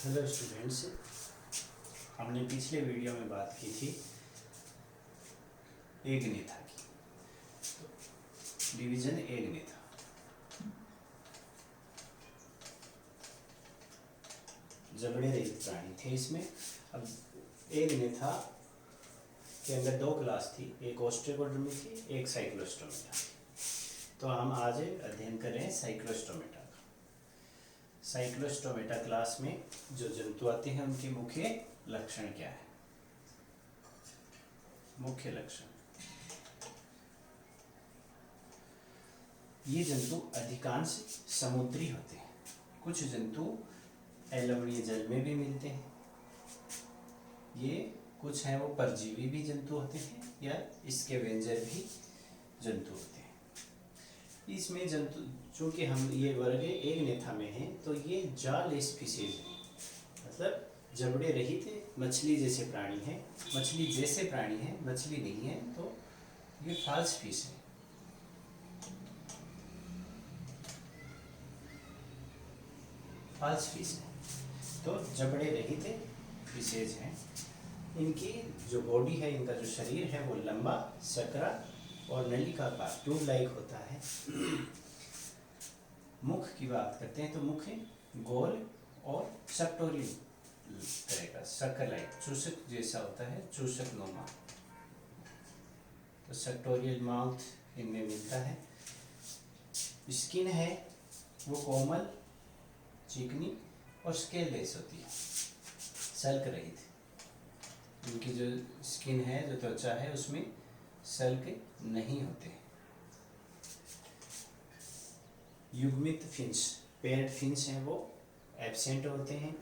Hello students, हमने पिछले video में बात की थी एगनेथा की। तो डिवीजन एगनेथा, जबड़े रहित प्राणी थे इसमें। अब एगनेथा के अंदर दो क्लास थी, एक ओस्ट्रोकोडर्मी थी, एक साइक्लोस्टोमेटा थी। तो हम आज अध्ययन करें साइक्लोस्टोमेटा का। साइक्लोस्टोमेटा क्लास में जो जंतु आते हैं उनके मुख्य लक्षण क्या है? मुख्य लक्षण, ये जंतु अधिकांश समुद्री होते हैं। कुछ जंतु अलवणीय जल में भी मिलते हैं। ये कुछ हैं वो परजीवी भी जंतु होते हैं या स्कैवेंजर भी जंतु होते हैं। इसमें जंतु चूंकि हम ये वर्ग एगनेथा में है, तो ये जाल स्पीसीज है, मतलब जबड़े रहित मछली जैसे प्राणी है। मछली जैसे प्राणी है, मछली नहीं है, तो ये फॉल्स फिश है। फॉल्स फिश है, तो जबड़े रहित फिशेज हैं। इनकी जो बॉडी है, इनका जो शरीर है वो लंबा, सकरा और नलिकाकार ट्यूब लाइक होता है। मुख की बात करते हैं तो मुख गोल और सक्टोरियल तरह का, सर्कल लाइक, चूसक जैसा होता है, चूसक नुमा। तो सक्टोरियल माउथ इनमें मिलता है। स्किन है वो कोमल, चिकनी और स्केललेस होती है, सल्क रहित। इनकी जो स्किन है, जो त्वचा है, उसमें सल्क नहीं होते। युग्मित फिंच, पेयर्ड फिंच हैं वो एब्सेंट होते हैं।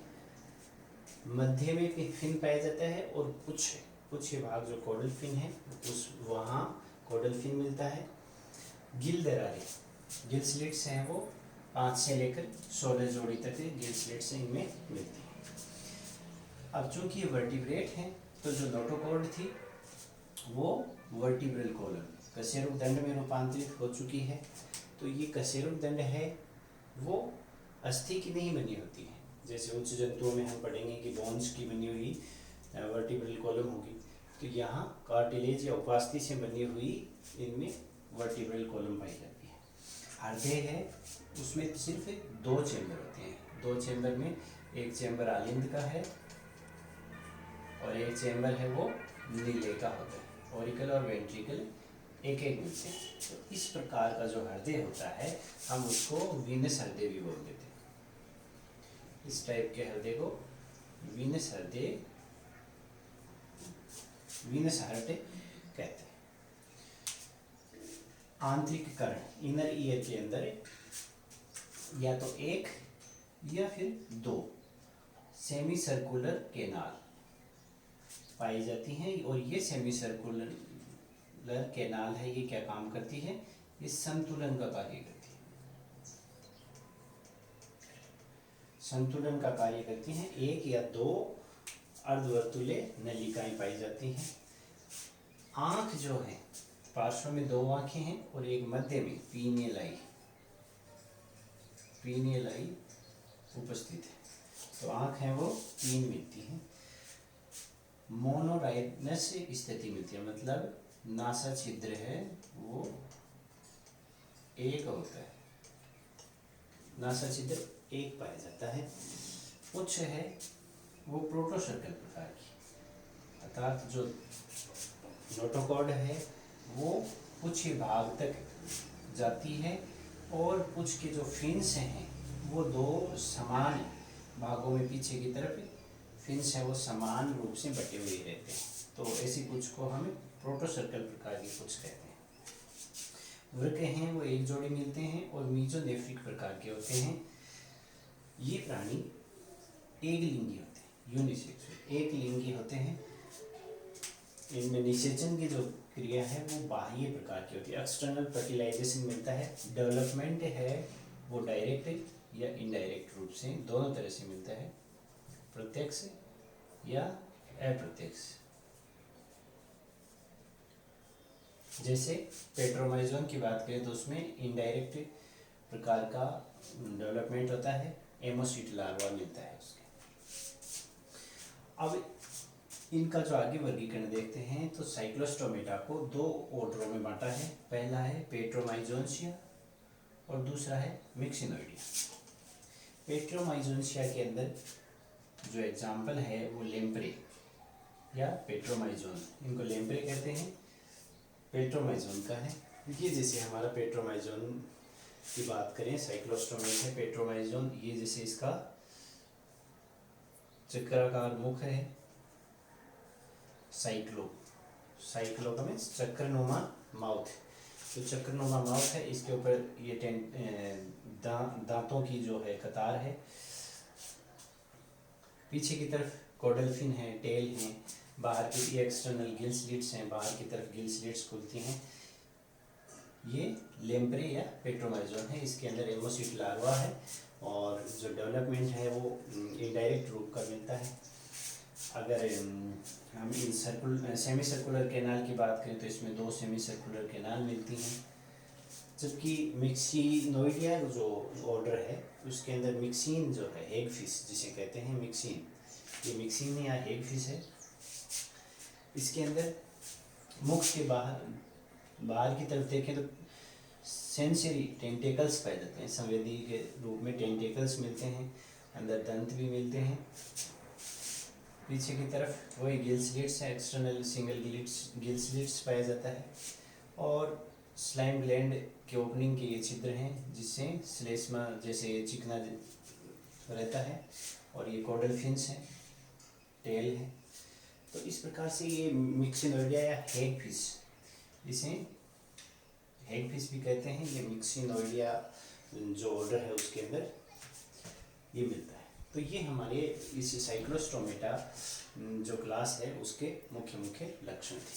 मध्य में फिन पाया जाता है और कुछ भाग जो कॉडल फिन है उस वहाँ कॉडल फिन मिलता है। गिल दरारें, गिल स्लिट्स हैं वो 5 से लेकर 16 जोड़ी तक गिल स्लिट्स इनमें मिलती हैं। अब चूंकि ये वर्टिब्रेट हैं, तो जो नोटोकॉर्ड थी वो वर्टिब्रल कॉलम कशेरुक दंड में रूपांतरित हो चुकी है। तो ये कशेरुक दंड है वो अस्थि की नहीं बनी होती है। जैसे उच्च जंतुओं में हम पढ़ेंगे कि बोन्स की बनी हुई वर्टिब्रल कॉलम होगी, तो यहाँ कार्टिलेज या उपास्थि से बनी हुई इनमें वर्टिब्रल कॉलम पाई जाती है। हृदय है, उसमें सिर्फ 2 चैम्बर होते हैं। 2 चैम्बर में एक चैम्बर आलिंद का है और एक चैम्बर है वो नीले का होता है। ऑरिकल और वेंट्रिकल एक एक मिलते हैं। तो इस प्रकार का जो हृदय होता है, हम उसको वीनस हृदय भी बोल देते हैं। इस टाइप के हृदय को वीनस हृदय, वीनस हार्ट कहते हैं। आंतरिक कर्ण, इनर ईयर के अंदर या तो एक या फिर 2 सेमी सर्कुलर केनाल पाई जाती हैं। और ये सेमी सर्कुलर केनाल है, ये क्या काम करती है? ये संतुलन का कार्य करती है। संतुलन का कार्य करती हैं। 1 या 2 अर्धवर्तुले नलिकाएं पाई जाती हैं। आँख जो है, पार्श्व में 2 आँखें हैं और एक मध्य में पीनियल आई उपस्थित है। तो आँख है वो 3 मिलती है। मोनोराइनस स्थिति मिलती है, मतलब नासा छिद्र है वो 1 होता है। नासा छिद्र 1 पाया जाता है। पुच्छ है वो प्रोटोसर्कल प्रकार की, अर्थात जो नोटोकॉर्ड है वो पुच्छ भाग तक जाती है और पुच्छ के जो फिन्स हैं वो 2 समान भागों में, पीछे की तरफ फिन्स है वो समान रूप से बटे हुए रहते हैं। तो ऐसी पुच्छ को हम प्रोटोसर्कल प्रकार की पुच्छ कहते हैं। वृक्क हैं वो 1 जोड़ी मिलते हैं और मीजोनेफ्रिक प्रकार के होते हैं। ये प्राणी एकलिंगी होते हैं, यूनिसेक्सुअल, एक लिंगी होते हैं। इनमें निषेचन की जो क्रिया है वो बाह्य प्रकार की होती है, एक्सटर्नल फर्टिलाइजेशन मिलता है। डेवलपमेंट है वो डायरेक्ट या इनडायरेक्ट रूप से, दोनों तरह से मिलता है, प्रत्यक्ष या अप्रत्यक्ष। जैसे पेट्रोमाइजोन की बात करें तो उसमें इनडायरेक्ट प्रकार का डेवलपमेंट होता है, एमोसिट लार्वा मिलता है उसके। अब इनका जो आगे वर्गीकरण देखते हैं तो साइक्लोस्टोमेटा को दो ऑर्डरों में बांटा है। पहला है पेट्रोमाइजोन्सिया और दूसरा है मिक्सिनोइडिया। पेट्रोमाइजोन्सिया के अंदर जो एग्जाम्पल है वो लेम्प्रे या पेट्रोमाइजोन, इनको लेम्प्रे कहते हैं, पेट्रोमाइजोन का है। ये जैसे हमारा पेट्रोमाइजोन की बात करें, साइक्लोस्टोमेट है पेट्रोमाइजोन, ये जैसे इसका चक्राकार मुख है, साइक्लो का मीन्स चक्रनुमा माउथ, तो चक्रनुमा माउथ है, इसके ऊपर ये दांतों की जो है कतार है। पीछे की तरफ कॉर्डल फिन है, टेल है, बाहर की एक्सटर्नल गिल स्लिट्स हैं, बाहर की तरफ गिल स्लिट्स खुलती हैं। ये लेम्प्रे या पेट्रोमाइजोन है। इसके अंदर एमोसिट लार्वा है और जो डेवलपमेंट है वो इनडायरेक्ट रूप का मिलता है। अगर हम इन सेमी सर्कुलर कैनाल की बात करें तो इसमें 2 सेमी सर्कुलर कैनाल मिलती हैं, जबकि मिक्सिनोइडिया जो ऑर्डर है उसके अंदर मिक्सिन जो है, हेगफिश जिसे कहते हैं मिक्सिन, ये मिक्सिन या हेगफिश है। इसके अंदर मुख के बाहर की तरफ देखें तो सेंसरी टेंटेकल्स पाए जाते हैं, संवेदी के रूप में टेंटेकल्स मिलते हैं, अंदर दंत भी मिलते हैं। पीछे की तरफ वही गिल स्लिट्स है, एक्सटर्नल सिंगल गिल स्लिट्स पाया जाता है और स्लाइम ग्लैंड के ओपनिंग के ये छिद्र हैं जिससे श्लेष्मा जैसे चिकना रहता है, और ये कॉर्डल फिन्स हैं, टेल है। तो इस प्रकार से ये मिक्सिनोइडिया या हेगफिश, इसे हेगफिश भी कहते हैं, ये मिक्सिनोइडिया जो ऑर्डर है उसके अंदर ये मिलता है। तो ये हमारे इस साइक्लोस्टोमेटा जो क्लास है उसके मुख्य लक्षण थे।